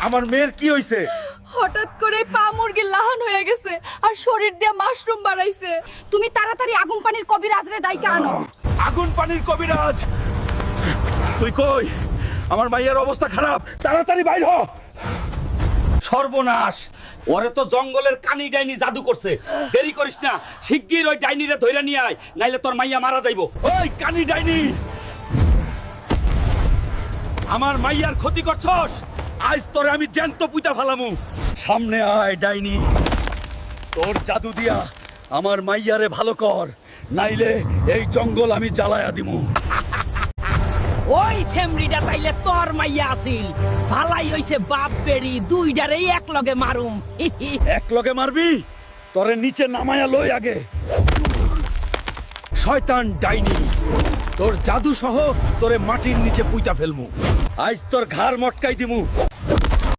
আমার মেয়ের কি হইছে? হঠাৎ করে পা মুরগির লাহান হয়ে গেছে আর শরীর দিয়ে মাশরুম বাড়াইছে। তুমি তাড়াতাড়ি আগুন পানির কবিরাজরে দাইকা আনো। আগুন পানির কবিরাজ? তুই কই? আমার মাইয়ার অবস্থা খারাপ, তাড়াতাড়ি বাইর হ। সর্বনাশ, ওরে তো জঙ্গলের কানি ডাইনি জাদু করছে। দেরি করিস না, শিগগির ওই ডাইনিরে ধইরা নিয়ে আয়, নাইলে তোর মাইয়া মারা যাইবো। ওই কানি ডাইনি, আমার মাইয়ার ক্ষতি করছস, আজ তোরে আমি জ্যান্ত পুইতা ফালামু। সামনে আয় ডাইনি, তোর জাদু দিয়া আমার মাইয়ারে ভালো কর, নাইলে এই জঙ্গল আমি জ্বালায়া দিমু। ওই সেমরিটা তাইলে তোর মাইয়া আছিল। ভালাই হইছে বাপ বেড়ি দুইটারেই এক লগে মারুম। এক লগে মারবি? তোরে নিচে নামায়া লই আগে। শয়তান ডাইনি, তোর জাদু সহ তোরে মাটির নিচে পুইতা ফেলমু। আজ তোর ঘাড় মটকাই দিমু।